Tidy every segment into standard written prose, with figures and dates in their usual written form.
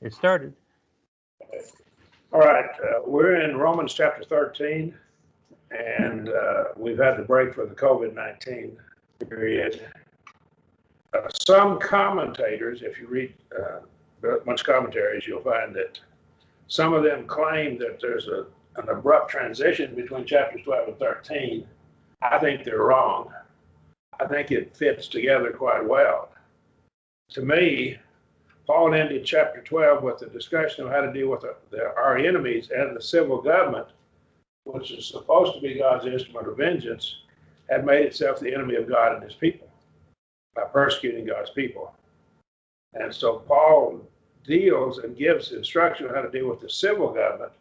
It started. All right, we're in Romans chapter 13, and we've had to break for the COVID-19 period. Some commentators, if you read much commentaries, you'll find that some of them claim that there's an abrupt transition between chapters 12 and 13. I think they're wrong. I think it fits together quite well. To me, Paul ended chapter 12 with a discussion of how to deal with our enemies, and the civil government, which is supposed to be God's instrument of vengeance, had made itself the enemy of God and his people by persecuting God's people. And so Paul deals and gives instruction on how to deal with the civil government,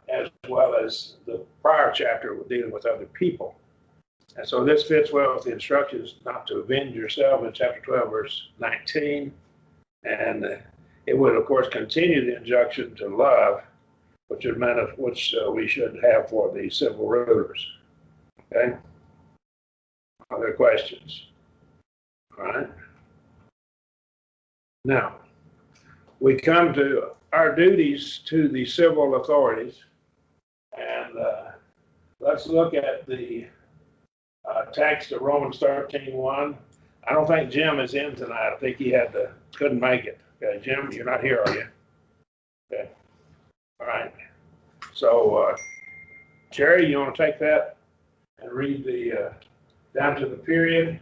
as well as the prior chapter dealing with other people. And so this fits well with the instructions not to avenge yourself in chapter 12, verse 19. And it would, of course, continue the injunction to love, which we should have for the civil rulers. Okay? Other questions? All right. Now, we come to our duties to the civil authorities, and let's look at the text of Romans 13:1. I don't think Jim is in tonight. I think he couldn't make it. Okay, Jim, you're not here, are you? Okay. All right. So, Jerry, you want to take that and read the down to the period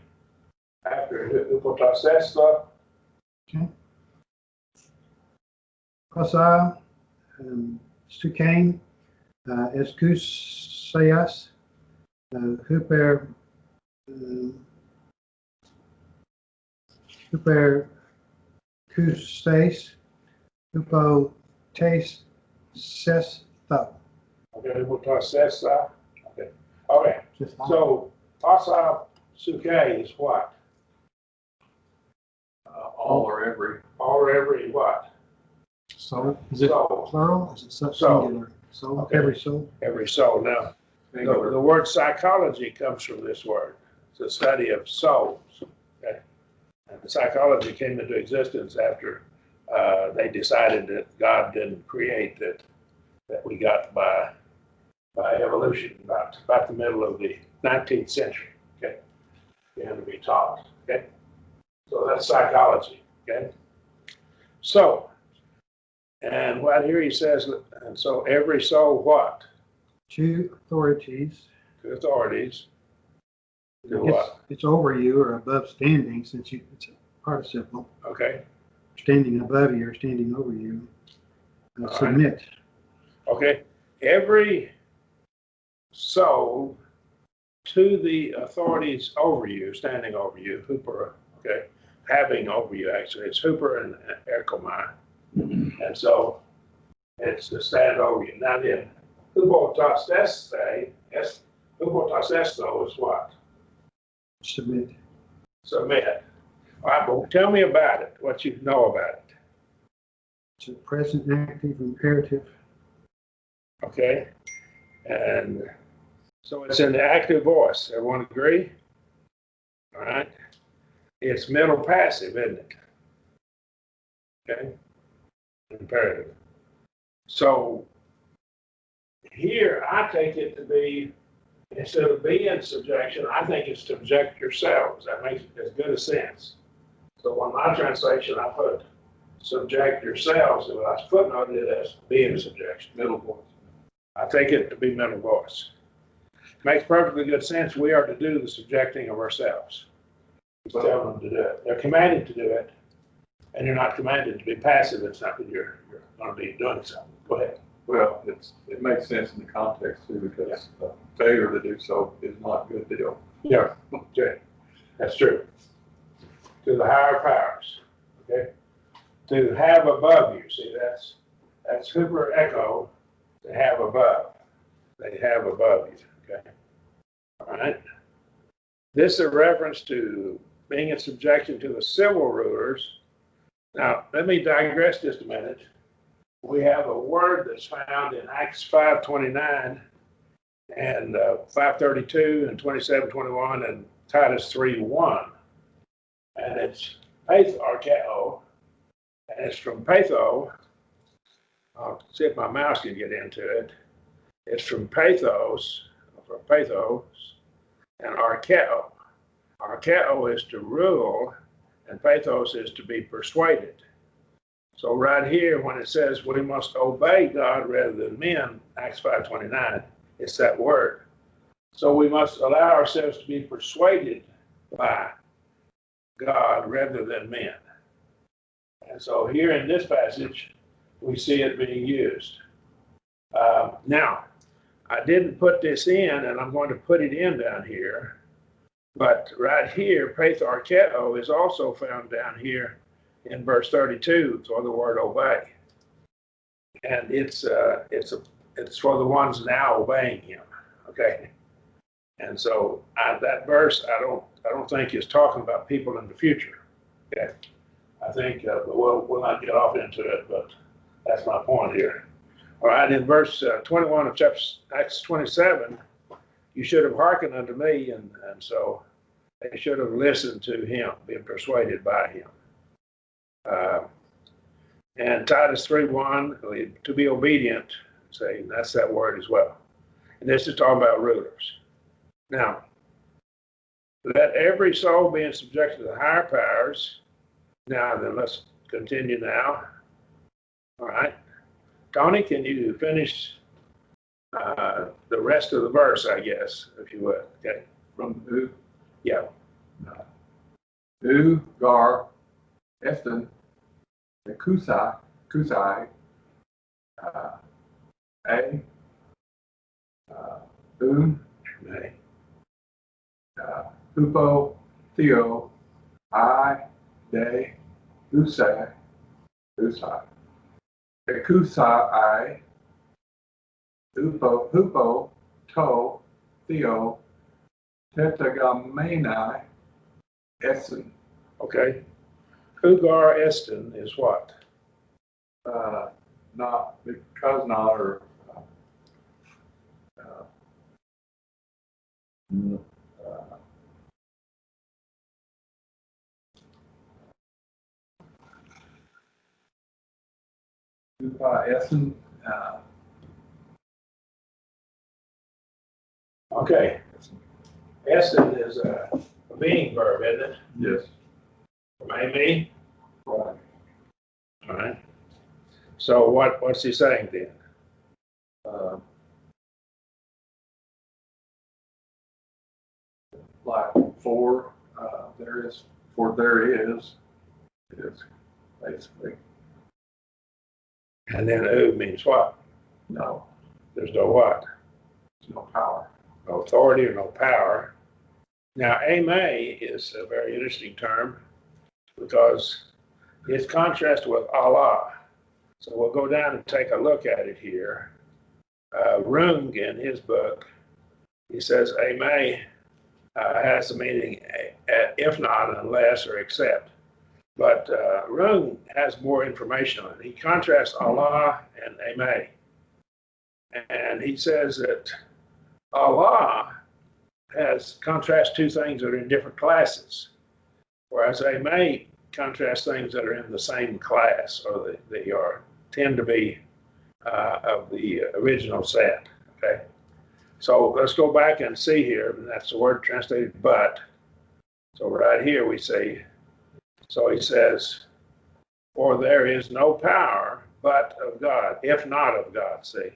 after hypotasesto? Okay. Kosa, Stukain, Eskusayas, Hyper Kustes, Hypotases Tho. Okay, hypotasesto. Okay. Okay. So, Tasa Suke is what? All or every. All or every what? Soul. Is it Soul. plural? Is it Soul. singular? Soul. Okay. Every soul. Every soul. Now, the word psychology comes from this word. It's a study of souls. Okay? And the psychology came into existence after they decided that God didn't create that we got by evolution about the middle of the 19th century. Okay, began to be taught. Okay, so that's psychology. Okay, so and what here he says, and so every soul what? Two authorities. Two authorities. Do what? It's over you or above standing, since it's a participle. Okay. Standing above you or standing over you. All Submit. Right. Okay. Every soul to the authorities over you, standing over you, hooper, okay, having over you, actually, it's hooper and erkomai. And so it's to stand over you. Now then, hypotasesto is what? Submit. Submit. All right, but tell me about it, what you know about it. It's a present active imperative. Okay. And so it's in the active voice. Everyone agree? All right. It's middle passive, isn't it? Okay. Imperative. So here I take it to be, instead of being subjection, I think it's to subject yourselves. That makes as good a sense. So on my translation, I put subject yourselves, and I footnoted it as being subjection. Middle voice. I take it to be middle voice. Makes perfectly good sense. We are to do the subjecting of ourselves. He's telling them to do it. They're commanded to do it, and you're not commanded to be passive. It's not that you're going to be doing something. Go ahead. Well, it makes sense in the context too, because failure to do so is not a good deal. Yeah, okay. That's true. To the higher powers, okay? To have above you. See, that's Hooper echo, to have above. They have above you, okay? All right. This is a reference to being in subjection to the civil rulers. Now, let me digress just a minute. We have a word that's found in Acts 5:29 and 5:32 and 27:21 and Titus 3:1. And it's paith arkeo, it's from patho. I'll see if my mouse can get into it. It's from pathos, and archeo. Archeo is to rule, and pathos is to be persuaded. So right here, when it says we must obey God rather than men, Acts 5:29, it's that word. So we must allow ourselves to be persuaded by God rather than men. And so here in this passage, we see it being used. Now, I didn't put this in, and I'm going to put it in down here. But right here, patharcheo is also found down here in verse 32 for the word obey. And it's for the ones now obeying him. Okay. And so that verse, I don't think is talking about people in the future. Okay. I think we'll not get off into it, but that's my point here. All right, in verse 21 of chapter Acts 27, you should have hearkened unto me, and so they should have listened to him, been persuaded by him. And Titus 3:1, to be obedient, say that's that word as well. And this is talking about rulers. Now, let every soul be in subjection to the higher powers. Now then, let's continue now. All right. Tony, can you finish the rest of the verse, I guess, if you would? Okay. From who? Yeah. Who, Gar, Eston, the Kusai, A, Okay. Hupo, Theo, I, De, Usai, Kusai, Hupo, To, Theo, Tetragamenai, Essen. Okay. Ugar Eston is what? Not because not or Essen. Okay. Eston is a being verb, isn't it? Yes. From Amy. Right. All right. So what's he saying then? Like there is basically And then U means what? no, There's no what? there's no power. No authority or no power. Now, ame is a very interesting term because it's contrasted with Allah. So we'll go down and take a look at it here. Rung, in his book, he says ame has the meaning if not, unless, or except. But Rung has more information on it. He contrasts Allah and ame. And he says that Allah contrasts two things that are in different classes, whereas ame contrasts things that are in the same class, or they tend to be of the original set. Okay, so let's go back and see here. And that's the word translated but. So right here we see. So he says, "For there is no power but of God, if not of God." See,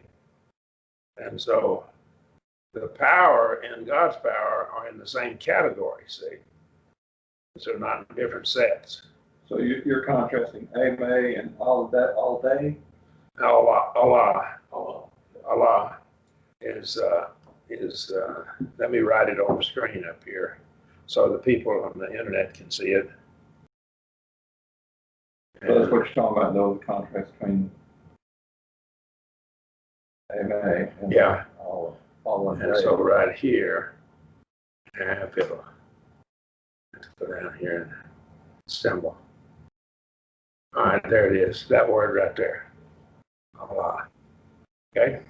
and so the power and God's power are in the same category. See, so not in different sets. So you're contrasting Ame and all day. Allah is let me write it on the screen up here so the people on the internet can see it. So that's what you're talking about, though, the contrast between Ame and Yeah. all And so right here, if it'll go down here and symbol. All right, there it is. That word right there. Allah. Okay.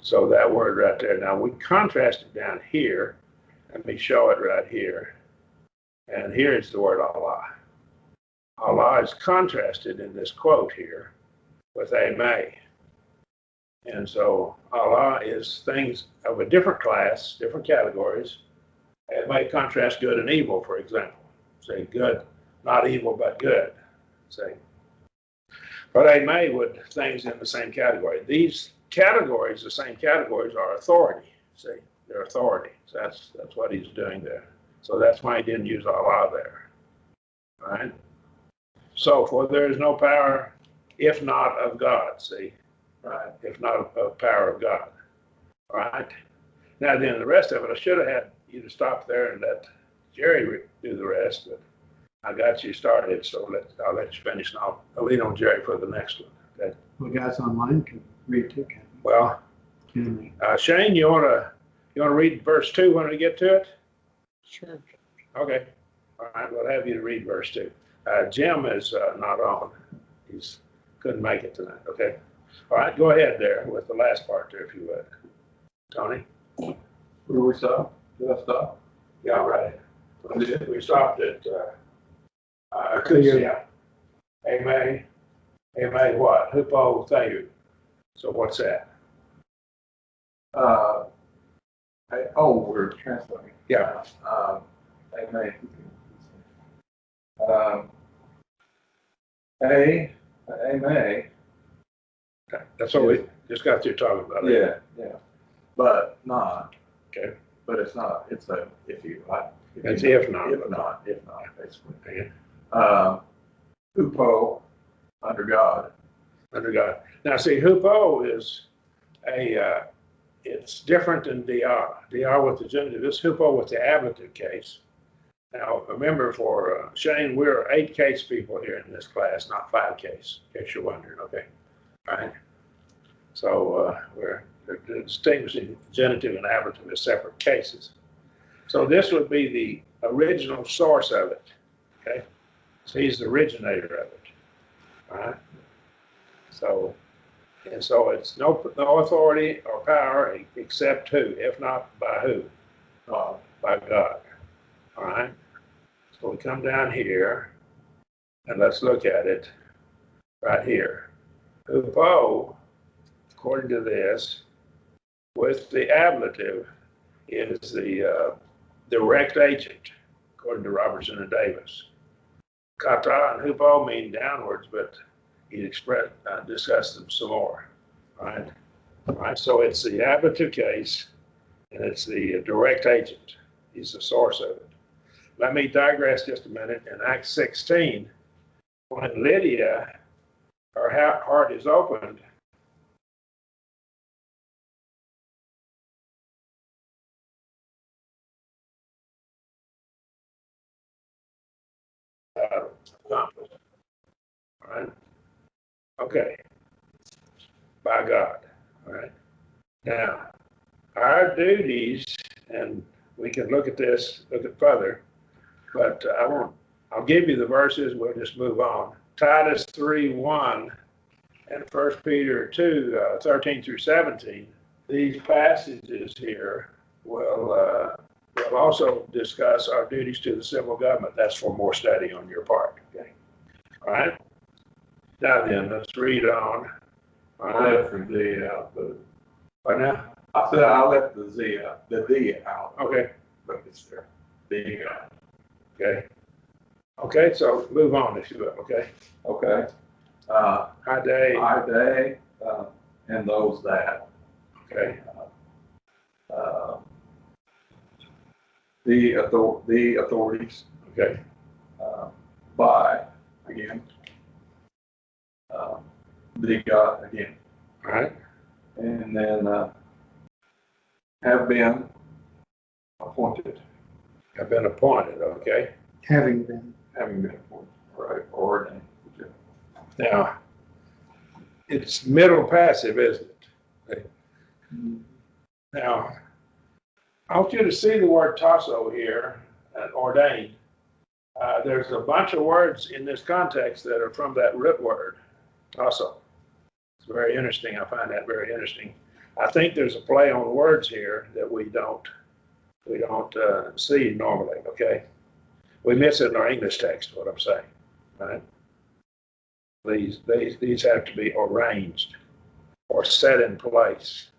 So that word right there. Now we contrast it down here. Let me show it right here. And here is the word Allah. Allah is contrasted in this quote here with a may. And so Allah is things of a different class, different categories. It may contrast good and evil, for example. Say good, not evil, but good. Say. But a may would things in the same category. These categories, the same categories, are authority. See, they're authority. So that's what he's doing there. So that's why he didn't use Allah there. All right? So, for there is no power if not of God, see? Right? If not of power of God. All right? Now, then the rest of it, I should have had you to stop there and let Jerry do the rest, but I got you started, so I'll let you finish, and I'll lean on Jerry for the next one. Okay? Well, guys online can read too, can they? Well, Shane, you wanna read verse 2 when we get to it? Sure. Okay. All right, we'll have you to read verse 2. Jim is not on. He's couldn't make it tonight. Okay. All right, go ahead there with the last part there, if you would. Tony? Where do we stop? Did I stop? Yeah, right. We stopped at Yeah. Amen. Amen what? Hupo Thayu. So what's that? We're translating. Yeah. Amen. Amen. That's what we just got through talking about. Yeah, yeah. But not. Okay. But it's not. It's a if you like. It's if not. If not, basically. Okay. Hupo, under God. Under God. Now, see, hupo is it's different than dr. Dr with the genitive. This hupo with the ablative case. Now, remember, for Shane, we're 8 case people here in this class, not 5 case, in case you're wondering. Okay. All right. So we're distinguishing genitive and ablative as separate cases. So this would be the original source of it. Okay. So he's the originator of it. All right. So it's no authority or power except who, if not by who? By God. All right. So we come down here and let's look at it right here. Hupo, according to this, with the ablative, is the direct agent, according to Robertson and Davis. Kata and hupo mean downwards, but he discussed them some more. Right? All right. So it's the ablative case, and it's the direct agent. He's the source of it. Let me digress just a minute. In Acts 16, when Lydia, her heart is opened, accomplished. All right. Okay. By God. All right. Now, our duties, and we can look at this, look at further, but I'll give you the verses, we'll just move on. Titus 3:1 and 1 Peter 2:13 through 17. These passages here will also discuss our duties to the civil government. That's for more study on your part. Okay. All right. Now then, let's read on. All I right. left the Z out, but What now? I said I left the Z out. Okay. But it's there. The out. Okay. Okay, so move on if you will. Okay. Okay. High day. They, and those that. Okay. The authorities, Okay. by, again, the God, again, All right. and then, have been appointed, I've been appointed. Okay. Having been. having been appointed, right, or ordained. Now, it's middle passive, isn't it? Now, I want you to see the word tasso here, ordained. There's a bunch of words in this context that are from that root word, tasso. It's very interesting. I find that very interesting. I think there's a play on words here that we don't see normally. Okay, we miss it in our English text. What I'm saying. Right? These have to be arranged or set in place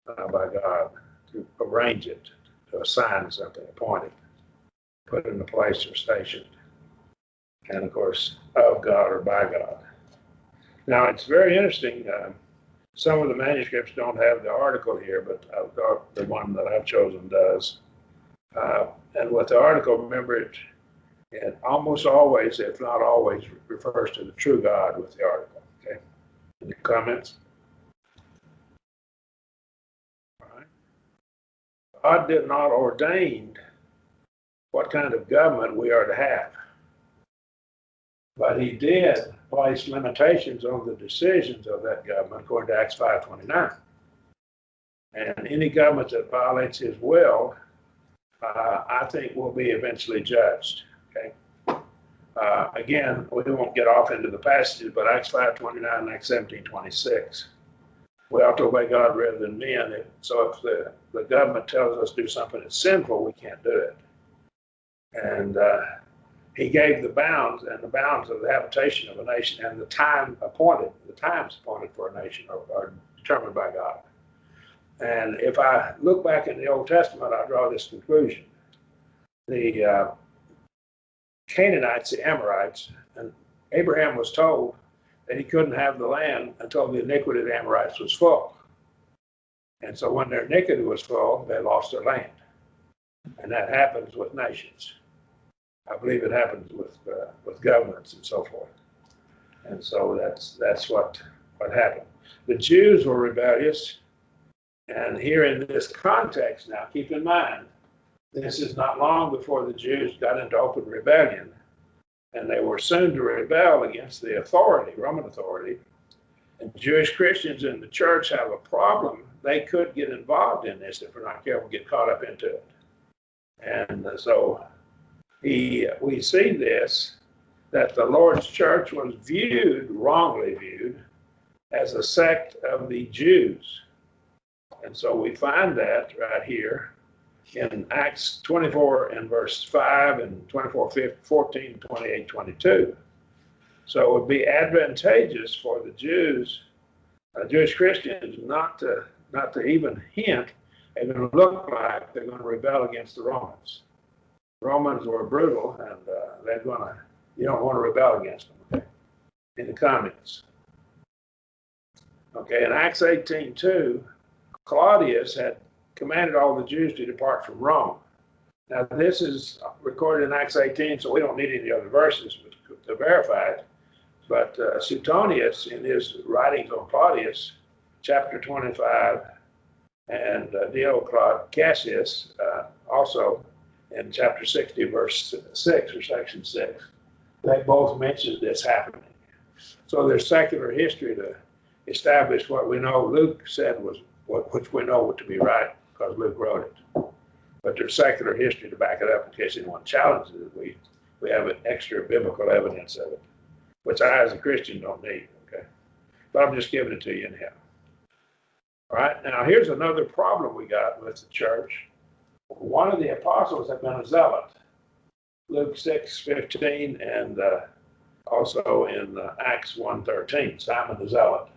by God, to arrange it, to assign something, appoint it, put it in a place or stationed, and of course, of God or by God. Now, it's very interesting. Some of the manuscripts don't have the article here, but the one that I've chosen does. And with the article, remember it almost always, if not always, refers to the true God with the article. Okay. Any comments? All right. God did not ordain what kind of government we are to have, but he did place limitations on the decisions of that government according to Acts 5:29. And any government that violates his will, I think, will be eventually judged. Okay. Again, we won't get off into the passages, but Acts 5:29 and Acts 17:26. We ought to obey God rather than men. So if the government tells us to do something that's sinful, we can't do it. And he gave the bounds, and the bounds of the habitation of a nation and the times appointed for a nation are determined by God. And if I look back in the Old Testament, I draw this conclusion. The Canaanites, the Amorites, and Abraham was told that he couldn't have the land until the iniquity of the Amorites was full. And so when their iniquity was full, they lost their land. And that happens with nations. I believe it happens with governments and so forth. And so that's what happened. The Jews were rebellious. And here in this context now, keep in mind, this is not long before the Jews got into open rebellion. And they were soon to rebel against the authority, Roman authority. And Jewish Christians in the church have a problem. They could get involved in this if we're not careful, get caught up into it. And so we see this, that the Lord's church was wrongly viewed, as a sect of the Jews. And so we find that right here in Acts 24 and verse 5 and 24, 14, 28, 22. So it would be advantageous for the Jews, Jewish Christians, not to even hint and going to look like they're going to rebel against the Romans. Romans were brutal, and you don't want to rebel against them, okay? In the comments. Okay, in Acts 18:2, Claudius had commanded all the Jews to depart from Rome. Now, this is recorded in Acts 18, so we don't need any other verses to verify it. But Suetonius, in his writings on Claudius, chapter 25, and Dio Cassius, also in chapter 60, verse 6, or section 6, they both mention this happening. So there's secular history to establish what we know Luke said was, which we know to be right because Luke wrote it. But there's secular history to back it up in case anyone challenges it. We have an extra biblical evidence of it, which I, as a Christian, don't need, okay? But I'm just giving it to you anyhow. All right, now here's another problem we got with the church. One of the apostles had been a zealot. Luke 6:15 and also in Acts 1:13, Simon the Zealot.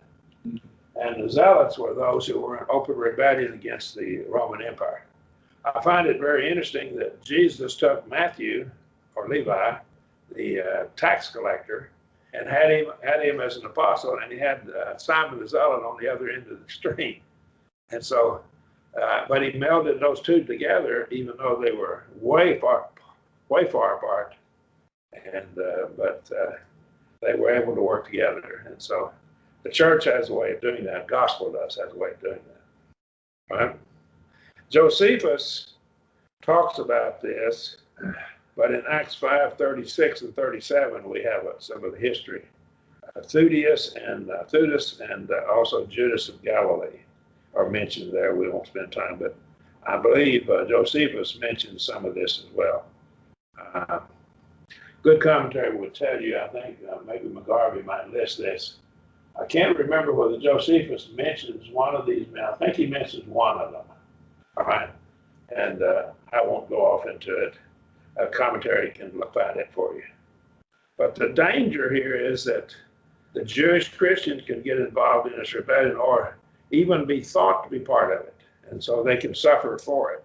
And the zealots were those who were in open rebellion against the Roman Empire. I find it very interesting that Jesus took Matthew, or Levi, the tax collector, and had him as an apostle, and he had Simon the Zealot on the other end of the stream. And so, but he melded those two together, even though they were way far apart. And but they were able to work together. And so, the church has a way of doing that. Gospel has a way of doing that. Right? Josephus talks about this, but in Acts 5:36 and 37, we have some of the history. Theudas and also Judas of Galilee are mentioned there. We won't spend time, but I believe Josephus mentions some of this as well. Good commentary would tell you, I think maybe McGarvey might list this. I can't remember whether Josephus mentions one of these men. I think he mentions one of them. All right. And I won't go off into it. A commentary can find it for you. But the danger here is that the Jewish Christians can get involved in this rebellion or even be thought to be part of it. And so they can suffer for it.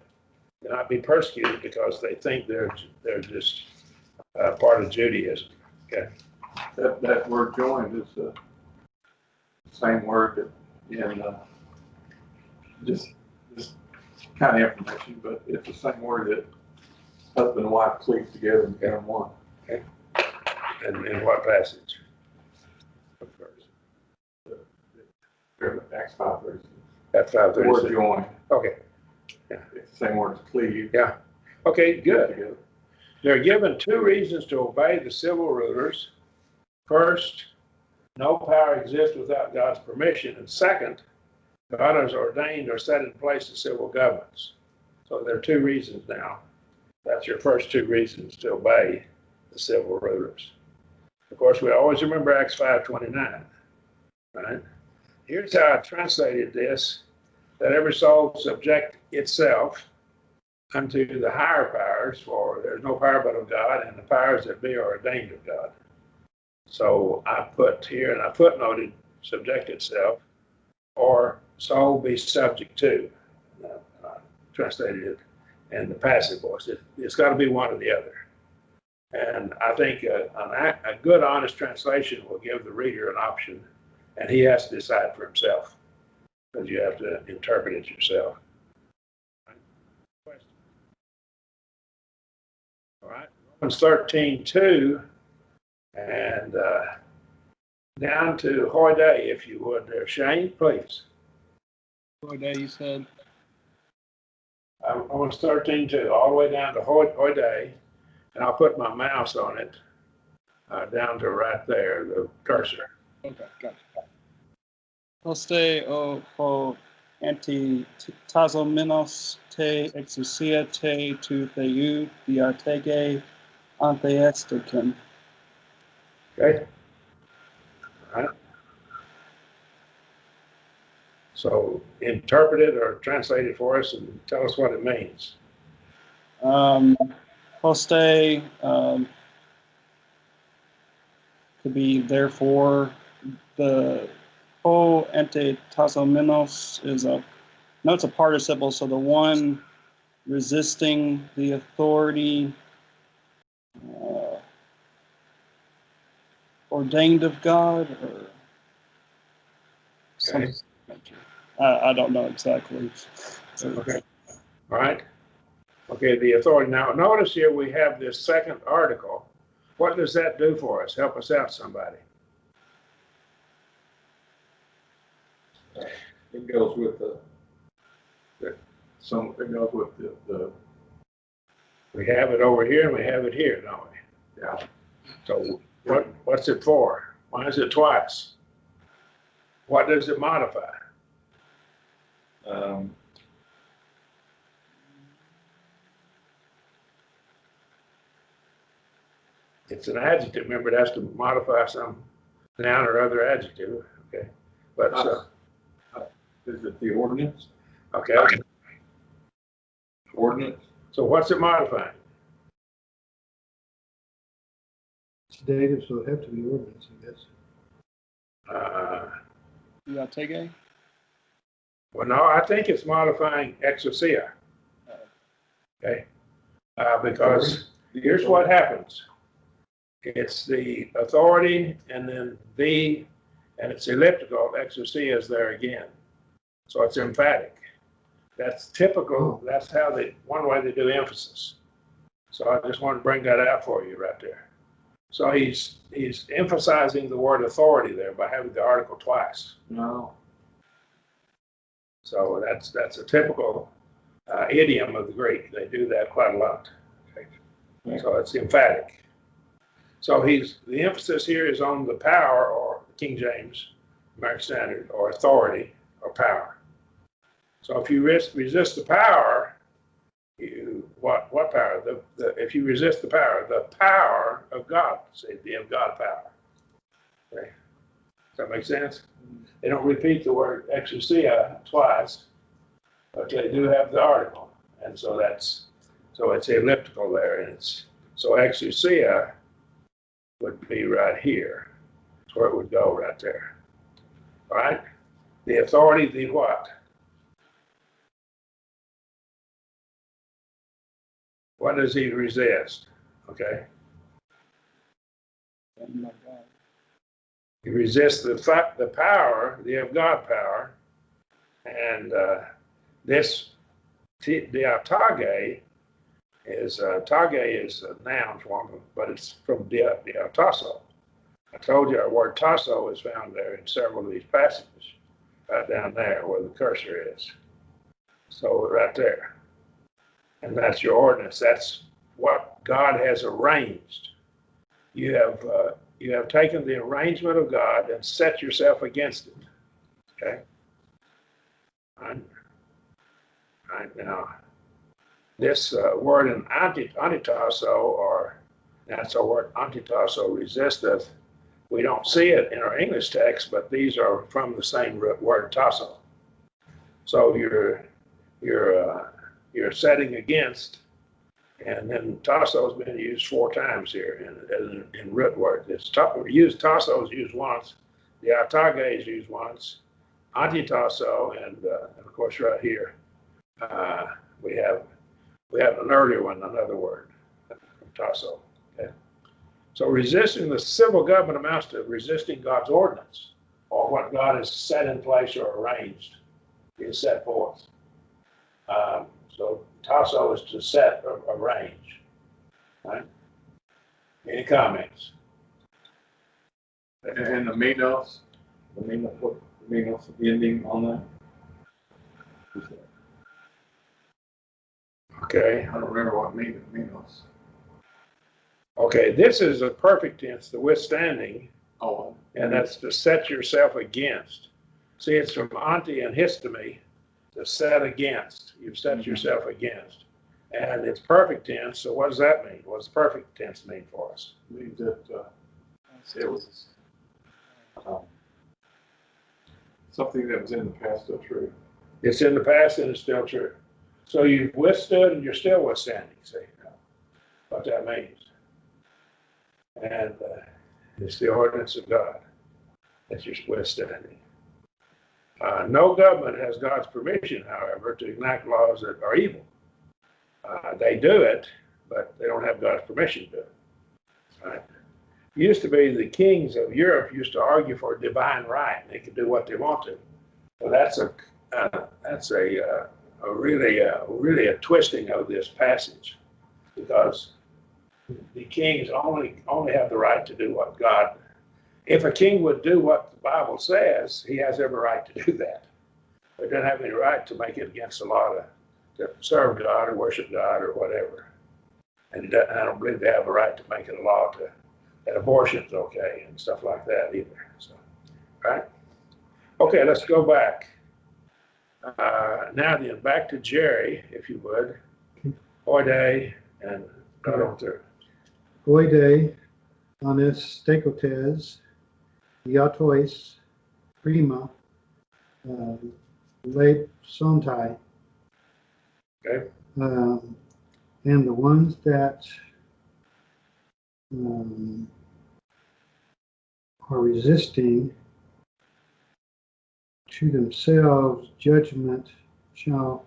They'll not be persecuted because they think they're just part of Judaism. Okay. That word joined is the same word that in just kind of information, but it's the same word that husband and wife cleave together and become one. Okay. And in what passage? What verse? Acts 5:36. That's The word 5:36. join. Okay. Yeah. It's the same word as cleave. Yeah. Okay, good. Together. They're given two reasons to obey the civil rulers. First, no power exists without God's permission. And second, God has ordained or set in place the civil governments. So there are two reasons now. That's your first two reasons to obey the civil rulers. Of course, we always remember Acts 5:29, right? Here's how I translated this, that every soul subject itself unto the higher powers, for there's no power but of God, and the powers that be are ordained of God. So I put here, and I footnoted subject itself, or soul be subject to. I translated it in the passive voice. It's got to be one or the other. And I think a good, honest translation will give the reader an option, and he has to decide for himself, because you have to interpret it yourself. All right, Romans 13:2, and down to Hoy Day, if you would there. Shane, please. What day you said? Romans 13:2, all the way down to Hoy Day, and I'll put my mouse on it, down to right there, the cursor. Okay, gotcha. Hoste o anti tazomenos te exousia te tu theou diartege antheestiken. Okay? All right. So interpret it or translate it for us and tell us what it means. Hoste could be therefore. The ho ante tazomenos is it's a participle, so the one resisting the authority ordained of God, or something. Okay. I don't know exactly. Okay. All right. Okay, the authority. Now, notice here we have this second article. What does that do for us? Help us out, somebody. It goes with the We have it over here and we have it here, don't we? yeah. So what's it for? Why is it twice? What does it modify? It's an adjective. Remember, it has to modify some noun or other adjective. Okay, but Is it the ordinance? okay. Ordinance. So what's it modifying? It's dative, so it have to be ordinance, I guess. Diartege? Well, no, I think it's modifying exousia. Okay, because here's what happens. It's the authority and then the, and it's elliptical. Exousia is there again. So it's emphatic. That's typical. That's how one way they do emphasis. So I just wanted to bring that out for you right there. So he's emphasizing the word authority there by having the article twice. No. So that's a typical idiom of the Greek. They do that quite a lot. Okay. So it's emphatic. So the emphasis here is on the power, or King James, American Standard, or authority, or power. So if you resist the power, what power? If you resist the power of God, say the of God power. Okay. Does that make sense? They don't repeat the word exousia twice, but they do have the article, and so it's elliptical there, and so exousia would be right here. That's where it would go right there. All right? The authority, the what? What does he resist? Okay? And my God. He resists the power, the of God power, and this diatage is tage is a noun form, but it's from diatasso. I told you our word tasso is found there in several of these passages, right down there where the cursor is. So right there, and that's your ordinance. That's what God has arranged. You have taken the arrangement of God and set yourself against it. Okay. All right now, this word in antitasso, or that's our word antitasso, resisteth. We don't see it in our English text, but these are from the same word tasso. So you're setting against. And then tasso has been used 4 times here in root words. Tasso is used once, the diatage is used once, antitasso, and of course right here we have an earlier one, another word from tasso. Okay? So resisting the civil government amounts to resisting God's ordinance, or what God has set in place or arranged, is set forth. So tasso is to set a range. Right? Any comments? And the minos, what the minos ending on that? Okay. I don't remember what minos. Okay, this is a perfect tense, the withstanding, Oh, and that's to set yourself against. See, it's from anti and histemi, to set against. You've set yourself against. And it's perfect tense, so what does that mean? What does perfect tense mean for us? means that it was something that was in the past still true. It's in the past and it's still true. So you've withstood and you're still withstanding, see what that means. And it's the ordinance of God that you're withstanding. No government has God's permission, however, to enact laws that are evil. They do it, but they don't have God's permission to do it. Right? It used to be the kings of Europe used to argue for divine right. They could do what they want to. Well, that's really a twisting of this passage, because the kings only have the right to do what God. If a king would do what the Bible says, he has every right to do that. But he doesn't have any right to make it against the law to serve God or worship God or whatever. And I don't believe they have a right to make it a law that abortion's okay and stuff like that either. So, right? Okay, let's go back. Now then, back to Jerry, if you would. Oide and right on through. Oide, anes stekotes, diatois, prima, le sontai. Okay. And the ones that are resisting to themselves judgment shall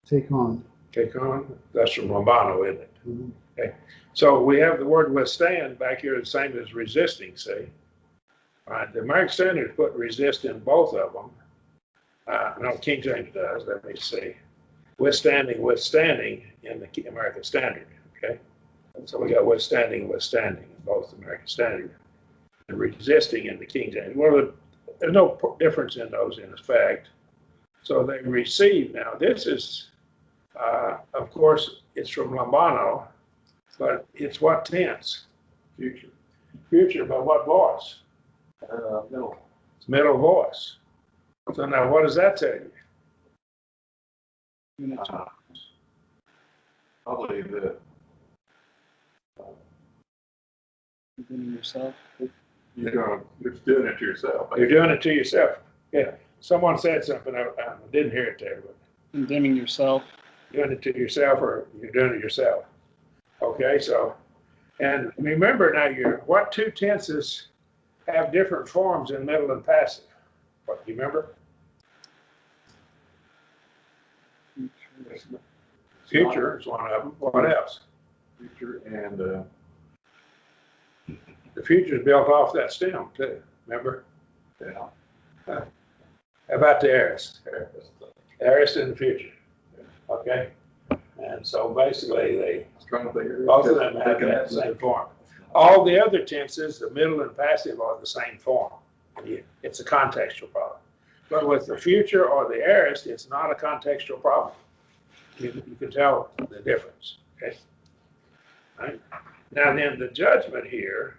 take on. Take on. That's from Romano, isn't it? Mm-hmm. Okay. So we have the word withstand back here, the same as resisting, see? All right. The American Standard put resist in both of them. No, King James does. Let me see. Withstanding in the American Standard. Okay. And so we got withstanding in both American Standard, and resisting in the King James. Well, there's no difference in those in effect. So they receive now. This is, of course, it's from Lambano, but it's what tense? Future. Future, but what voice? Middle. It's middle voice. So now what does that tell you? I believe that Within yourself. you're doing it to yourself. You're doing it to yourself. Yeah. Someone said something, I didn't hear it there, but Condemning yourself. doing it to yourself, or you're doing it yourself. Okay, so, And remember now, what two tenses have different forms in middle and passive? What, do you remember? Future is one of them. What else? Future and, The future is built off that stem too, remember? yeah. How about the aorist? Aorist in the future, okay? And so basically, I was trying to figure. both of them have that same form. All the other tenses, the middle and passive, are the same form. It's a contextual problem. But with the future or the aorist, it's not a contextual problem. You can tell the difference, okay? Right? Now then, the judgment here,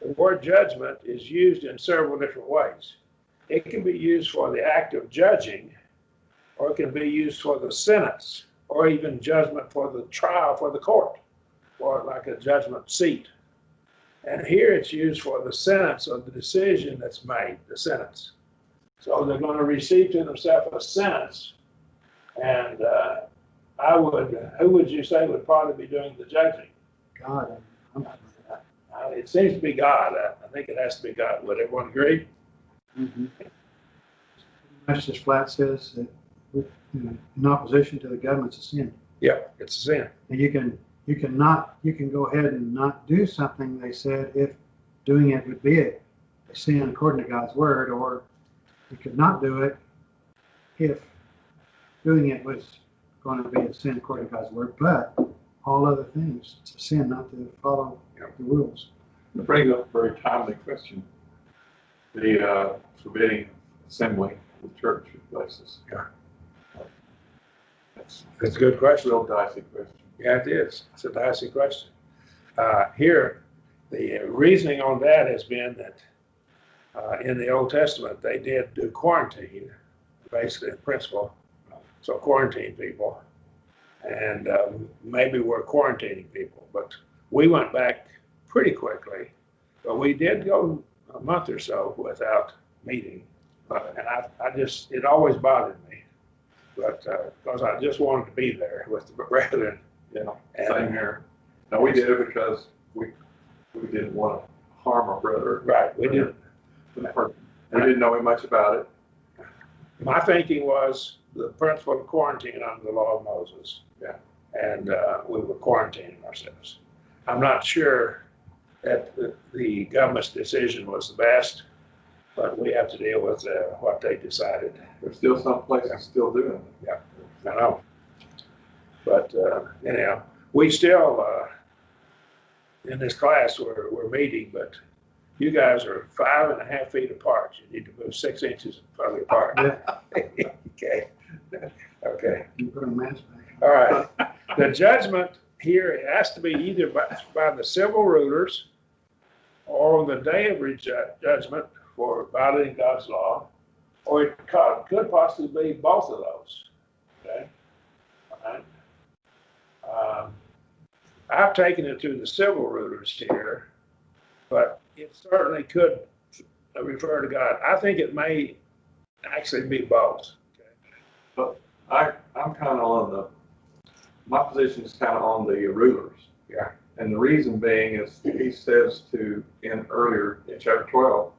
the word judgment is used in several different ways. It can be used for the act of judging, or it can be used for the sentence, or even judgment for the trial for the court, or like a judgment seat. And here it's used for the sentence or the decision that's made, the sentence. So they're going to receive to themselves a sentence, and who would you say would probably be doing the judging? God, It seems to be God. I think it has to be God. Would everyone agree? Much just flat says that in opposition to the government's a sin. Yep, it's a sin. And you can go ahead and not do something they said if doing it would be a sin according to God's word, or you could not do it if doing it was going to be a sin according to God's word. But all other things, it's a sin not to follow the rules. It brings up a very timely question. The forbidding assembly with church places. Yeah. That's It's a good question. a real dicey question. Yeah, it is. It's a dicey question. Here, the reasoning on that has been that in the Old Testament, they did do quarantine, basically in principle. So quarantine people, and maybe we're quarantining people, but we went back pretty quickly. But we did go a month or so without meeting, and it always bothered me, but because I just wanted to be there with the brethren. Same here. Now, we did it because we didn't want to harm our brother. Right, we did. We didn't know much about it. My thinking was the principle of quarantine under the law of Moses. Yeah. And we were quarantining ourselves. I'm not sure that the government's decision was the best, but we have to deal with what they decided. There's still some places still doing it. Yeah, I know. But anyhow, we still, in this class, we're meeting, but you guys are 5.5 feet apart. You need to move 6 inches further apart. Yeah. Okay. Okay. You put a mask back. All right. The judgment here, it has to be either by the civil rulers or on the day of judgment for violating God's law, or it could possibly be both of those. Okay. All right. I've taken it to the civil rulers here, but it certainly could refer to God. I think it may actually be both. I'm kind of on my position is kind of on the rulers. Yeah. And the reason being is he says earlier in chapter 12,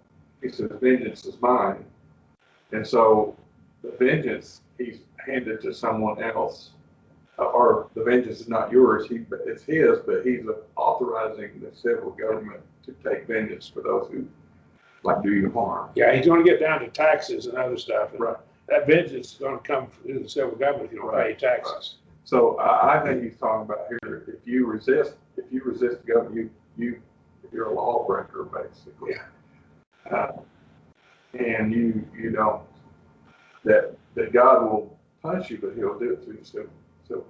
he says, vengeance is mine. And so the vengeance he's handed to someone else, or the vengeance is not yours, it's his, but he's authorizing the civil government to take vengeance for those who do you harm. Yeah, he's going to get down to taxes and other stuff. And Right. that vengeance is going to come through the civil government if you don't pay taxes. So I think he's talking about here, if you resist the government, you're a lawbreaker, basically. Yeah. And you don't, that God will punish you, but he'll do it through the civil. So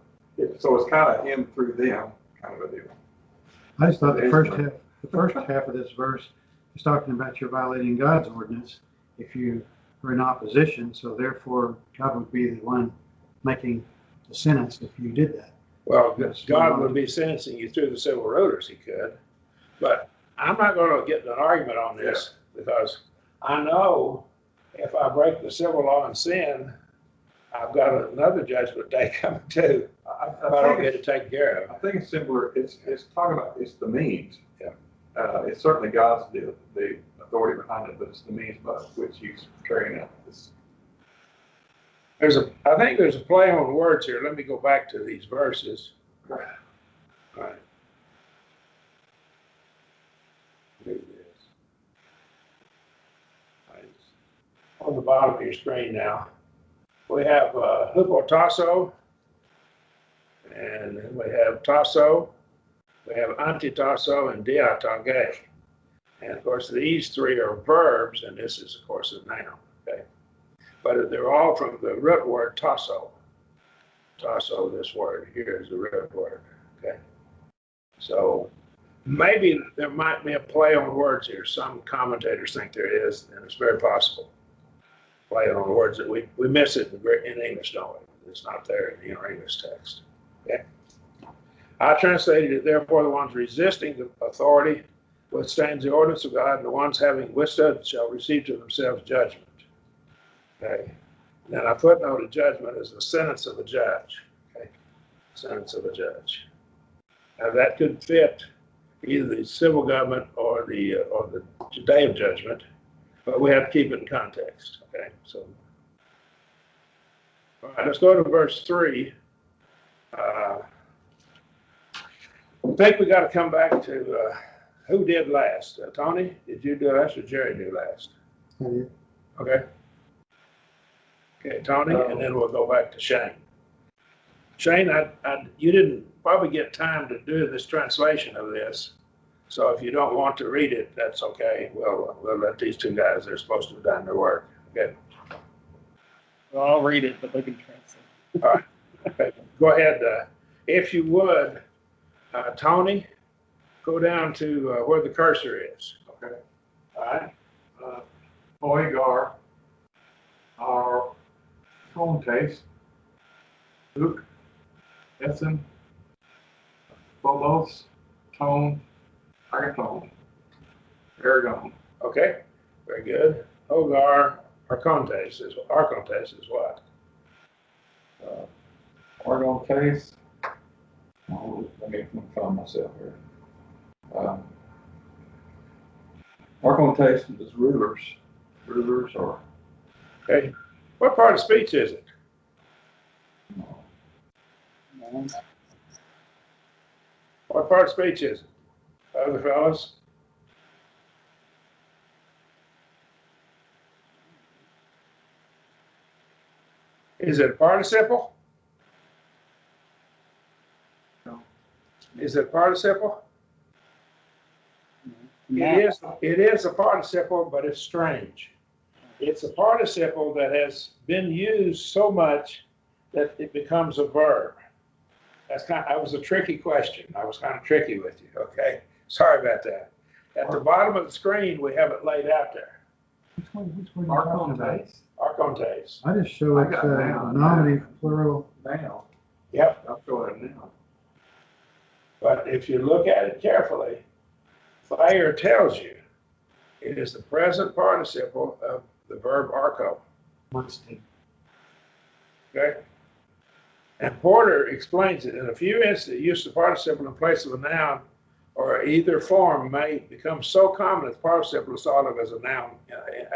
it's kind of him through them kind of a deal. I just thought the first half of this verse is talking about you're violating God's ordinance if you are in opposition. So therefore, God would be the one making the sentence if you did that. Well, God would be sentencing you through the civil rulers, he could. But I'm not going to get in an argument on this because I know if I break the civil law and sin, I've got another judgment day coming too. I If I don't think get it taken care of. I think it's similar, it's talking about, it's the means. Yeah. It's certainly God's the authority behind it, but it's the means by which he's carrying out this. I think there's a play on words here. Let me go back to these verses. All right. Do this. All right. On the bottom of your screen now, we have hypotasso, and then we have tasso, we have antitasso, and diatage. And of course, these three are verbs, and this is, of course, a noun. Okay, but they're all from the root word tasso. Tasso, this word here is the root word. Okay, so maybe there might be a play on words here. Some commentators think there is, and it's very possible. Play on words that we miss it in English, don't we? It's not there in our English text. Okay, I translated it. Therefore, the ones resisting the authority withstands the ordinance of God, and the ones having withstood shall receive to themselves judgment. Okay. And then I footnoted judgment as the sentence of a judge. Okay. Sentence of a judge. Now that could fit either the civil government or the day of judgment, but we have to keep it in context. Okay. So, all right, let's go to verse 3. I think we got to come back to who did last? Tony, did you do last or Jerry do last? I did. Okay. Okay, Tony, and then we'll go back to Shane. Shane, you didn't probably get time to do this translation of this, so if you don't want to read it, that's okay. We'll let these two guys, they're supposed to have done their work. Okay. Well, I'll read it, but they can translate. All right. Okay. Go ahead. If you would, Tony, go down to where the cursor is. Okay. All right. Oigar, our Contes, Luke, Essen, Phobos, Tone, Agathon, Aragon. Okay. Very good. Hogar, Archontes is what? Argontes. Oh, let me find myself here. Argontes is rulers. Rulers or Okay. What part of speech is it? No. What part of speech is it? Other fellas? Is it a participle? No. Is it a participle? No. It is a participle, but it's strange. It's a participle that has been used so much that it becomes a verb. That was a tricky question. I was kind of tricky with you, okay? Sorry about that. At the bottom of the screen, we have it laid out there. Which one are you talking about? Archontes. I just show it's I got it now. nominative plural. now. Yep. I'll show it now. But if you look at it carefully, Thayer tells you it is the present participle of the verb archo. Must be. Okay? And Porter explains it. In a few instances, use of participle in place of a noun or either form may become so common that the participle is thought of as a noun,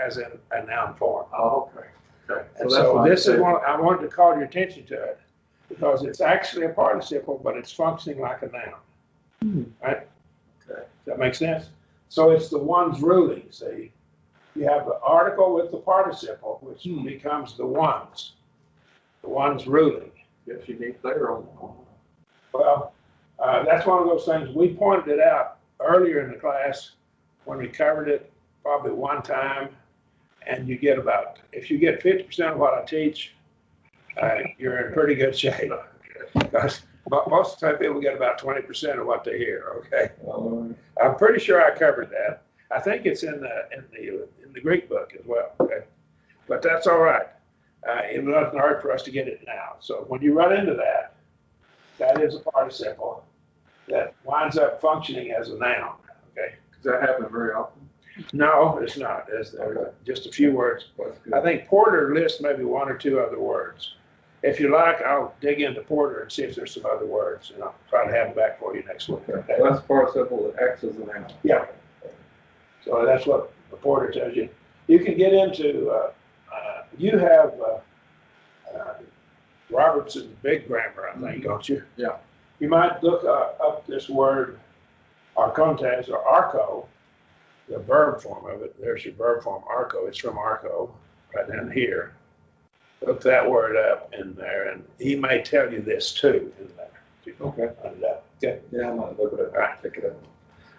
as in a noun form. Oh, okay. Okay. And that's so why this I is said- one, I wanted to call your attention to it because it's actually a participle, but it's functioning like a noun. Right? Okay. Does that make sense? So it's the ones ruling, see? You have the article with the participle, which becomes the ones ruling. Yes, you need there on. Well, that's one of those things, we pointed it out earlier in the class when we covered it probably one time, and you get if you get 50% of what I teach, you're in pretty good shape. Because most of the time people get about 20% of what they hear, okay? I'm pretty sure I covered that. I think it's in the Greek book as well, okay? But that's all right. It wasn't hard for us to get it now. So when you run into that, that is a participle that winds up functioning as a noun, okay? Does that happen very often? No, it's not. There's just a few words. That's good. I think Porter lists maybe one or two other words. If you like, I'll dig into Porter and see if there's some other words, and I'll try to have them back for you next week. Okay, well, that's participle that X is an out. Yeah. So that's what the Porter tells you. You can get into, you have Robertson's Big Grammar, I think, don't you? Yeah. You might look up this word archontes or arco, the verb form of it. There's your verb form, arco. It's from arco, right down here. Look that word up in there, and he may tell you this too in there. Okay. Okay. Yeah, I'm gonna look at it. All right. Pick it up.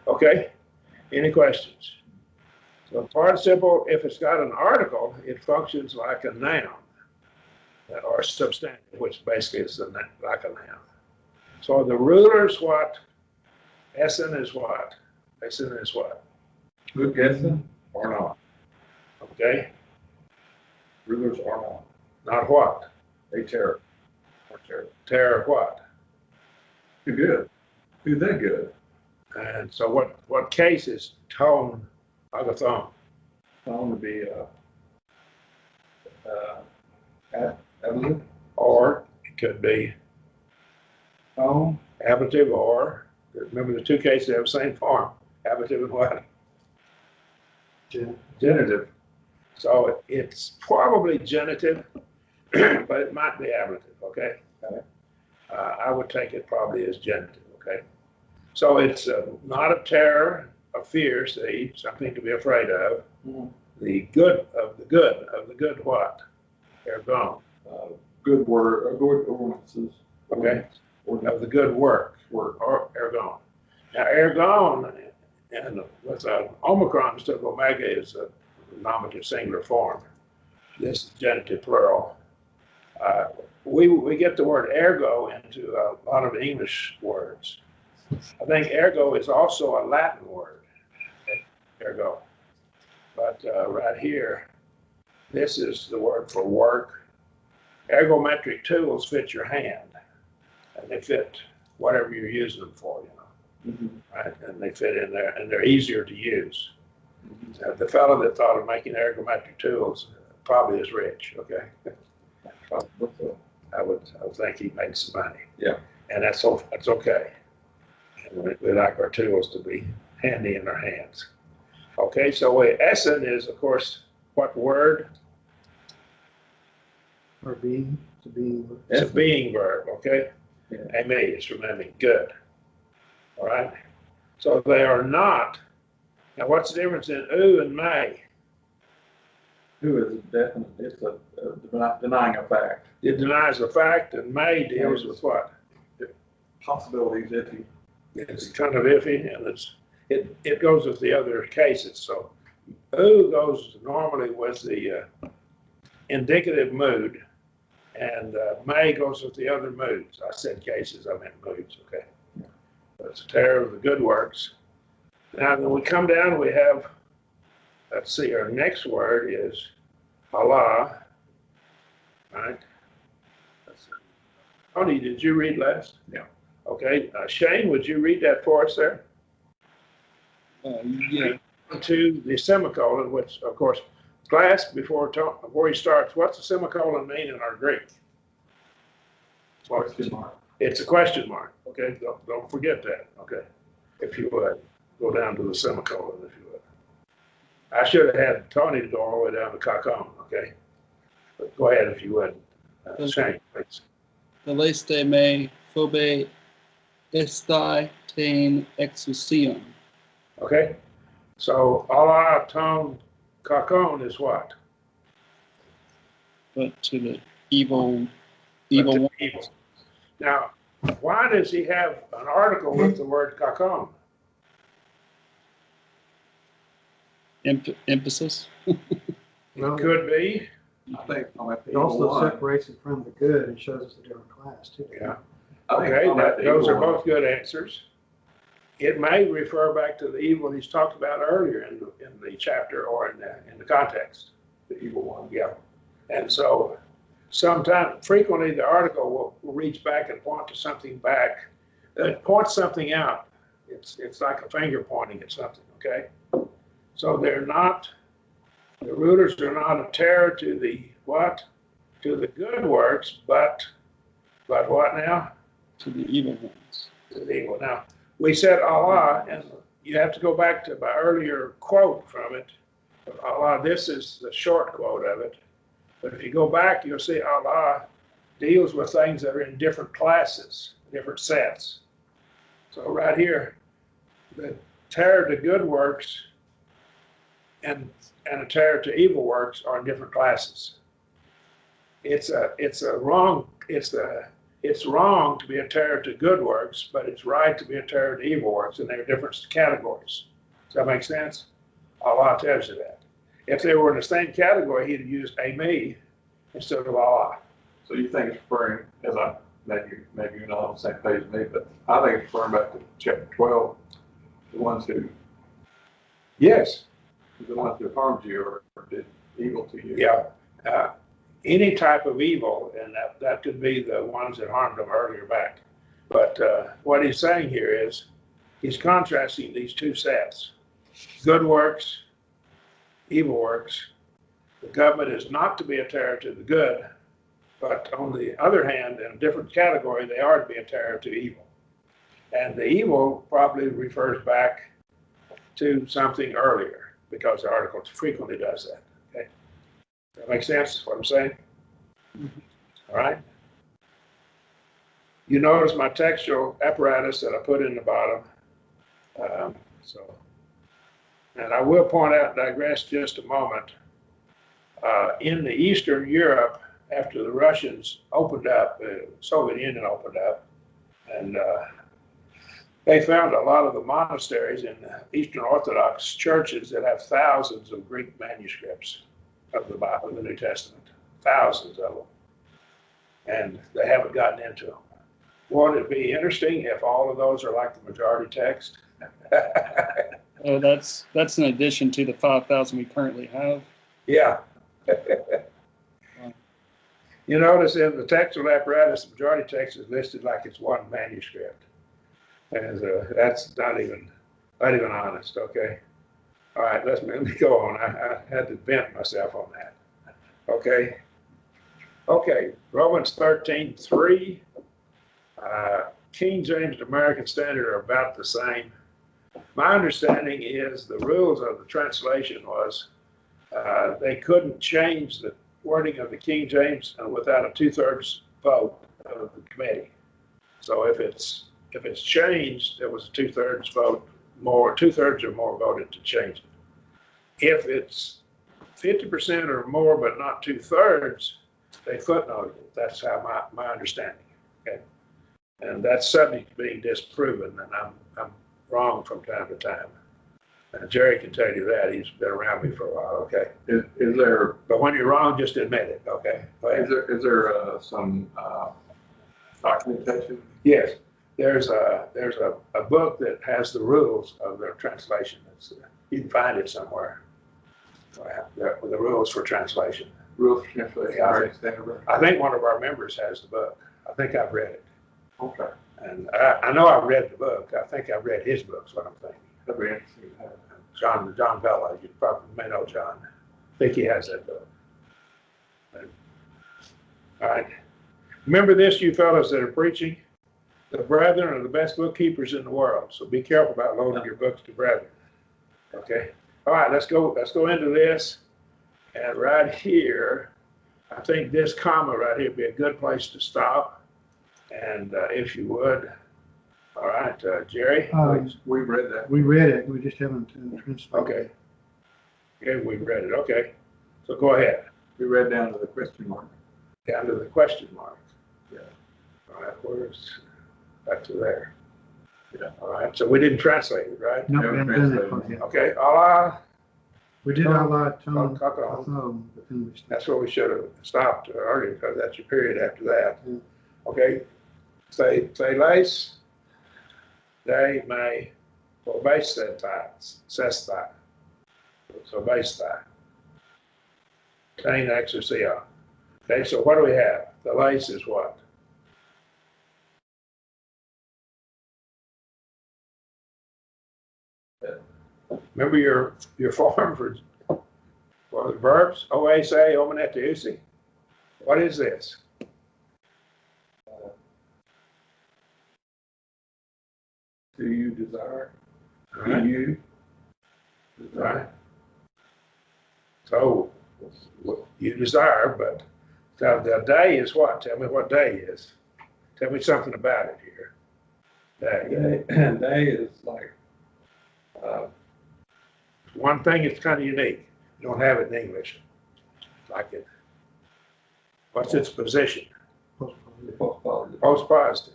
Okay. Any questions? So participle, if it's got an article, it functions like a noun or substantive, which basically is like a noun. So the ruler's what? Essen is what? Essen is what? Good guessing or not? Okay. Rulers or not? Not what? They terror. Or terror. Terror what? Too good. Too that good. And so what case is tone agathon? Tone would be ablative. Or it could be Tone. ablative or, remember the two cases have the same form, ablative and what? Genitive. So it's probably genitive, but it might be ablative, okay? Okay. I would take it probably as genitive, okay? So it's not of terror, of fear, see, something to be afraid of. Mm-hmm. The good of the good what? They're gone, Good word, good ordinances. okay? Ordinance. Of the good work, Word. or ergon. Now, ergon, and with Omicron instead of omega is a nominative singular form. This is genitive plural. We get the word ergo into a lot of English words. I think ergo is also a Latin word, okay? Ergo. But right here, this is the word for work. Ergometric tools fit your hand, and they fit whatever you're using them for, Mm-hmm. right? And they fit in there, and they're easier to use. The fellow that thought of making ergometric tools probably is rich, okay? I would think he made some money. Yeah. And that's okay. And we like our tools to be handy in our hands. Okay, so essen is, of course, what word? Or being, to be. It's a being verb, okay? Yeah. Ame is from Ame, good. All right? So they are not. Now, what's the difference in oo and may? Who is definite? It's a denying a fact. It denies the fact, and may deals with what? Possibilities if you. It's kind of iffy, and it goes with the other cases. So oo goes normally with the indicative mood, and may goes with the other moods. I said cases, I meant moods, okay? That's a terror of the good works. Now, when we come down, we have, let's see, our next word is Allah, right? Tony, did you read last? Yeah. Okay, Shane, would you read that for us there? Yeah. To the semicolon, which, of course, class, before he starts, what's a semicolon mean in our Greek? Question mark. It's a question mark, okay? Don't forget that, okay? If you would, go down to the semicolon, if you would. I should have had Tony to go all the way down to Kakon, okay? But go ahead if you would. Shane, please. Deleste me phobe estai tain exousion. Okay? So, Allah, tone, Kakon is what? But to the evil But one. to evil. Now, why does he have an article with the word Kakon? Emphasis. It could be, I think It also separates it from the good and shows us a different class too. yeah. Okay, those are both good answers. It may refer back to the evil he's talked about earlier in the chapter or in the context. The evil one. Yeah. And so frequently the article will reach back and point to something back. It points something out. It's like a finger pointing at something, okay? So the rulers are not a terror to the what? to the good works, but what now? To the evil ones. To the evil. Now, we said Allah, and you have to go back to my earlier quote from it. Allah, this is the short quote of it. But if you go back, you'll see Allah deals with things that are in different classes, different sets. So right here, the terror to good works and a terror to evil works are in different classes. It's wrong to be a terror to good works, but it's right to be a terror to evil works, and they're different categories. Does that make sense? Allah tells you that. If they were in the same category, he'd have used a me instead of Allah. So you think it's referring, as I, maybe you're not on the same page as me, but I think it's referring back to chapter 12, the ones who Yes. harmed you or did evil to you. Yeah. Any type of evil, and that could be the ones that harmed them earlier back. But what he's saying here is he's contrasting these two sets: good works, evil works. The government is not to be a terror to the good, but on the other hand, in a different category, they are to be a terror to evil. And the evil probably refers back to something earlier, because the article frequently does that. Okay, that makes sense, what I'm saying? All right. You notice my textual apparatus that I put in the bottom. And I will point out, digress just a moment. In the Eastern Europe, after the Russians opened up, the Soviet Union opened up, and they found a lot of the monasteries in Eastern Orthodox churches that have thousands of Greek manuscripts of the Bible, the New Testament, thousands of them, and they haven't gotten into them. Won't it be interesting if all of those are like the majority text? Oh, that's in addition to the 5,000 we currently have. Yeah. You notice in the textual apparatus, the majority text is listed like it's one manuscript. And that's not even honest, okay? All right, let me go on. I had to vent myself on that. Okay. Okay, Romans 13:3. King James and American Standard are about the same. My understanding is the rules of the translation was they couldn't change the wording of the King James without a 2/3 vote of the committee. So if it's changed, there was a 2/3 vote more, 2/3 or more voted to change it. If it's 50% or more, but not 2/3, they footnoted it. That's how my understanding. Okay, and that's subject to being disproven, and I'm wrong from time to time. And Jerry can tell you that. He's been around me for a while. Okay. Is there? But when you're wrong, just admit it. Okay. Is there some documentation? Yes. There's a book that has the rules of their translation. You can find it somewhere. The rules for translation. Rules for translation. Yeah, I think one of our members has the book. I think I've read it. Okay. And I know I've read the book. I think I've read his book, is what I'm thinking. That'd be interesting to have. John Bella, you probably may know John. I think he has that book. All right. Remember this, you fellows that are preaching. The brethren are the best bookkeepers in the world, so be careful about loading your books to brethren. Okay. All right, let's go into this. And right here, I think this comma right here would be a good place to stop. And if you would, all right, Jerry, please. We read that. We read it, we just haven't translated. Okay. Yeah, we read it. Okay. So go ahead. We read down to the question mark. Down to the question mark. Yeah. All right, where's back to there? Yeah. All right, so we didn't translate it, right? No, Yeah, we haven't done that part yet. Okay, Allah. We did Allah, Tom, But then we stopped. that's where we should have stopped earlier, because that's your period after that. Okay, say lace, they may obase that, says that. So base that. Tain exercia. Okay, so what do we have? The lace is what? Remember your form for the verbs? Oase, omenete, usi. What is this? Do you desire? All Do right. you Right. desire? So you desire, but the day is what? Tell me what day is. Tell me something about it here. Day. Day is like, One thing that's kind of unique. You don't have it in English. Like it. What's its position? postpositive. Post-positive.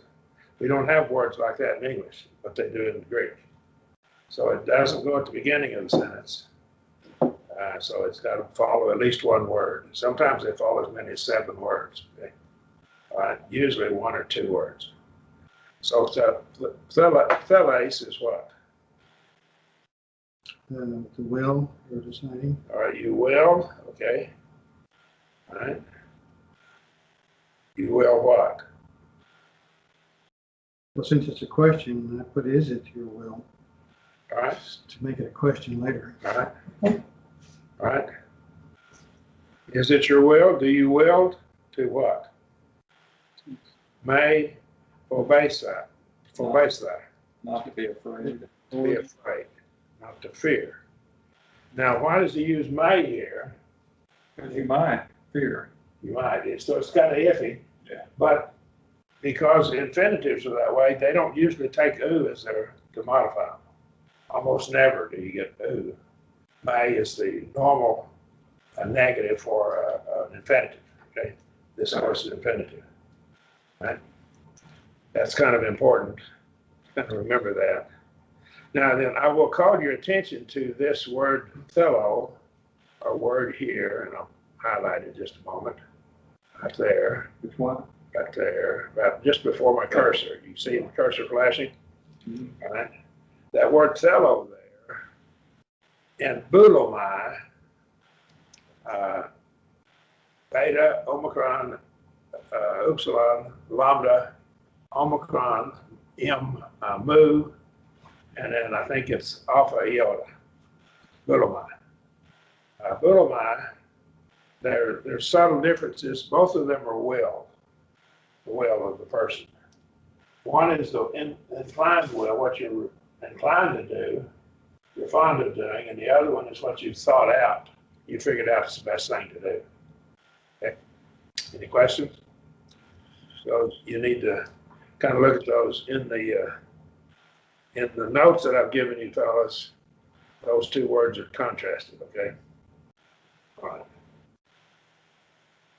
We don't have words like that in English, but they do in Greek. So it doesn't go at the beginning of the sentence. So it's got to follow at least one word. Sometimes they follow as many as 7 words. Okay? Usually 1 or 2 words. So theles is what? The will or deciding. All right, you will, okay. All right. You will what? Well, since it's a question, I put is it your will All right, to make it a question later. all right. All right. Is it your will? Do you will to what? May phobesa. Phobesa. Not to be afraid. To be afraid, not to fear. Now, why does he use may here? Because you might fear. You might. So it's kind of iffy. Yeah. But because the infinitives are that way, they don't usually take oo as their to modify them. Almost never do you get oo. May is the normal negative for an infinitive. Okay, this of course is infinitive. Right. That's kind of important. Kind of remember that. Now then, I will call your attention to this word thelo, or word here, and I'll highlight it just a moment. Right there. Which one? Right there, about just before my cursor. You see the cursor flashing? Mhm. All right. That word thelo there, and boulomai, beta, omicron, upsilon, lambda, omicron, m, mu, and then I think it's alpha iota, boulomai. Boulomai, there's subtle differences. Both of them are will, the will of the person. One is the inclined will, what you're inclined to do, you're fond of doing, and the other one is what you've thought out. You figured out it's the best thing to do. Okay. Any questions? So you need to kind of look at those in the notes that I've given you, fellas. Those 2 words are contrasted. Okay. All right.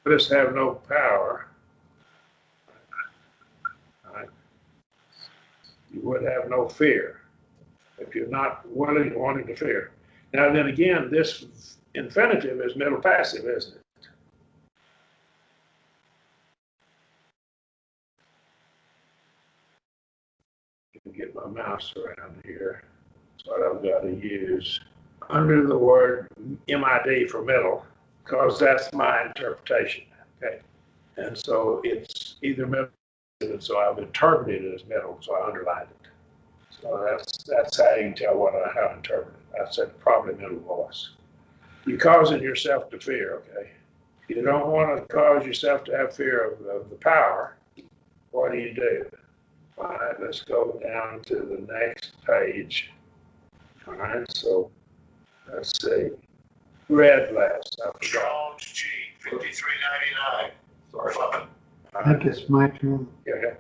Let us have no power. All right. You would have no fear if you're not wanting to fear. Now then again, this infinitive is middle passive, isn't it? Get my mouse around here. That's what I've got to use. Under the word MID for middle, because that's my interpretation. Okay. And so it's either middle, so I've interpreted it as middle, so I underlined it. So that's how you can tell how to interpret it. I said probably middle voice. You're causing yourself to fear, okay? You don't want to cause yourself to have fear of the power. What do? All right, let's go down to the next page. All right, so let's see. Red last. Jones G, 5399. Sorry. I think it's my turn. Yeah.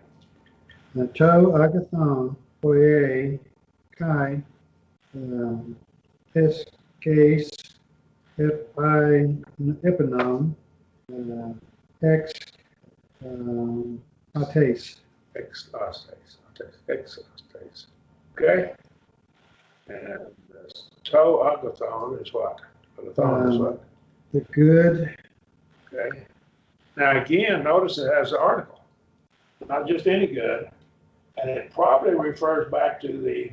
To agathon, poie, kai, es case, epinon, ex, ates. Exastes. Okay. And this toe agathon is what? Agathon is what? The good, Okay. Now again, notice it has the article. Not just any good. And it probably refers back to the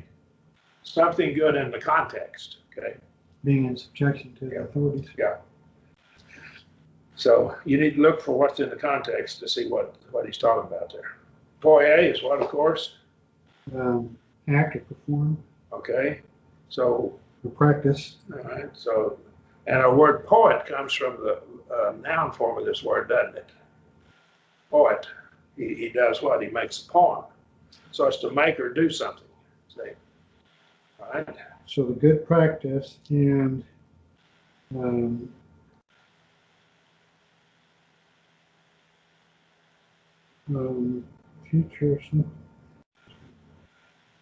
something good in the context. Okay. being in subjection to the Yeah. authorities. Yeah. So you need to look for what's in the context to see what he's talking about there. Poie is what, of course? Act or perform Okay. So, or practice. all right. So And our word poet comes from the noun form of this word, doesn't it? Poet. He does what? He makes a poem. So it's to make or do something. See? All right. So the good practice and future.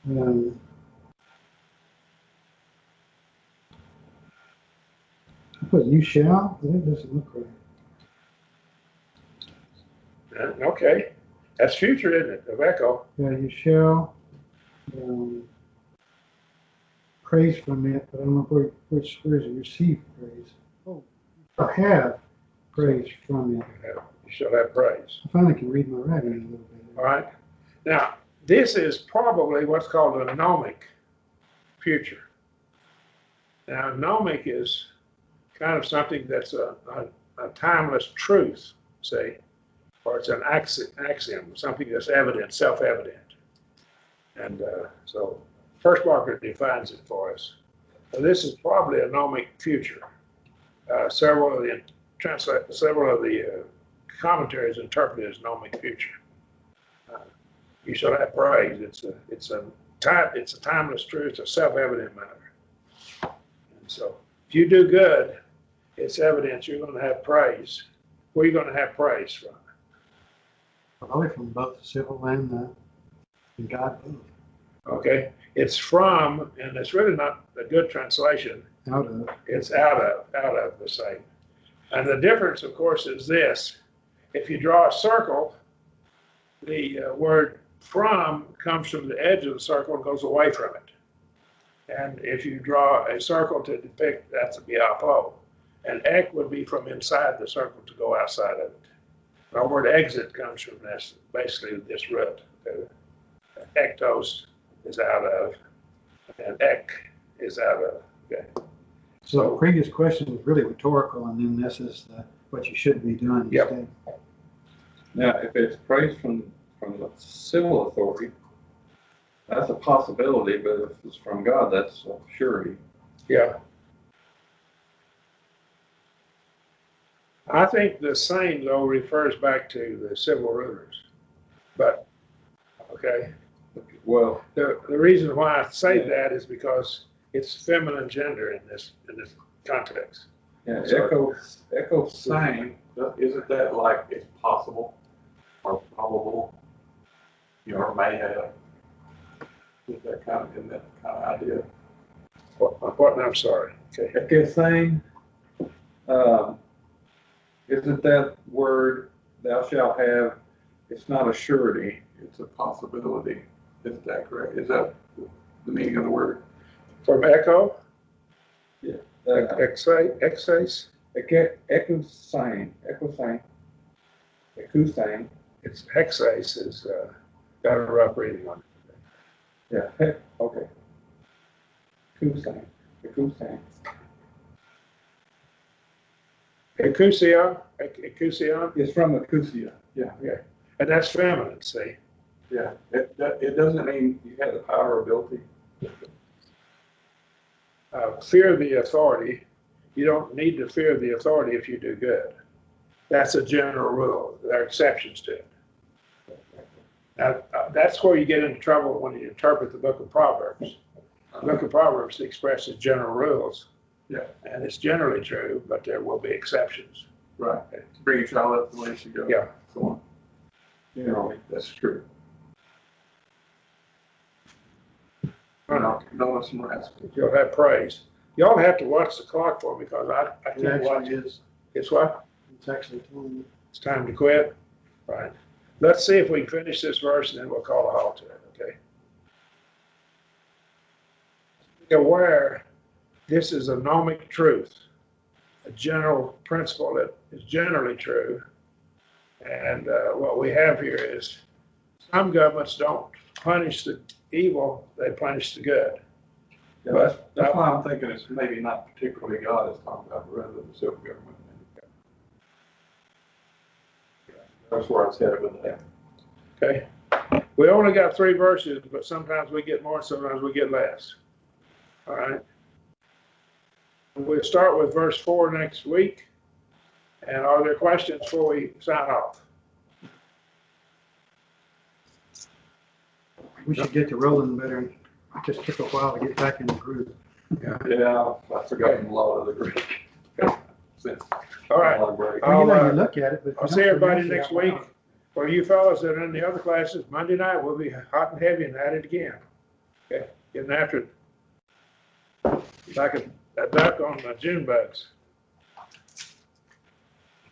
I put you shall, but it doesn't look right. Okay. That's future, isn't it? Of echo. Yeah, you shall praise from it, but I don't know where is it receive praise. Oh, I have praise from it. You shall have praise. I finally can read my writing a little bit. All right. Now, this is probably what's called a gnomic future. Now, gnomic is kind of something that's a timeless truth, say, or it's an axiom, something that's evident, self-evident. And so First Barker defines it for us. So this is probably a gnomic future. Several of the commentaries interpret it as gnomic future. You shall have praise. It's a timeless truth. It's a self-evident matter. And so if you do good, it's evidence you're going to have praise. Where are you going to have praise from? Probably from both the civil and God both. Okay, it's from, and it's really not a good translation. Out of. It's out of the same. And the difference, of course, is this: if you draw a circle, the word "from" comes from the edge of the circle and goes away from it. And if you draw a circle to depict, that's a biapo. And ek would be from inside the circle to go outside of it. Our word exit comes from this, basically this root. Ectos is out of, and ek is out of. Okay. So the previous question was really rhetorical, and then this is what you should be doing Yep. instead. Now, if it's praise from the civil authority, that's a possibility, but if it's from God, that's a surety. Yeah. I think the same, though, refers back to the civil rulers. But, okay, Well, the reason why I say that is because it's feminine gender in this context. yeah, So- echo saying, isn't that like it's possible or probable, or may have? Is that kind of, in that kind of idea? What? I'm sorry. Okay. Echo saying, isn't that word thou shalt have, it's not a surety, it's a possibility. Is that correct? Is that the meaning of the word? From echo, Echo excise, saying, it's hexase is got a rough reading on it. yeah, okay. Saying. Ecusion, It's from Acusia, yeah. and that's feminine, see? Yeah, it doesn't mean you have the power or ability. Fear the authority. You don't need to fear the authority if you do good. That's a general rule. There are exceptions to it. Now, that's where you get into trouble when you interpret the book of Proverbs. The book of Proverbs expresses general rules. Yeah. And it's generally true, but there will be exceptions. Right. Bring your child up the way she goes. Yeah. So on. Generally, that's true. Notice some rascals. You'll have praise. Y'all have to watch the clock for me because I It can't watch actually it. is. It's what? It's actually telling you. It's time to quit? Right. Let's see if we can finish this verse and then we'll call a halt to it, okay? Be aware this is a gnomic truth, a general principle that is generally true. And what we have here is some governments don't punish the evil, they punish the good. Yeah, that's why I'm thinking it's maybe not particularly God is talking about, rather than the civil government. That's where I was headed with that. Okay. We only got 3 verses, but sometimes we get more, sometimes we get less. All right. we'll start with verse 4 next week. And are there questions before we sign off? We should get to rolling better. It just took a while to get back in the groove. Yeah, I've forgotten a lot of the Greek. Since All right. long break. Well, you know, I'll, you look at it, but. I'll see everybody next week. For you fellas that are in the other classes, Monday night, we'll be hot and heavy and at it again. Okay, getting after it. Like a duck on the June bugs.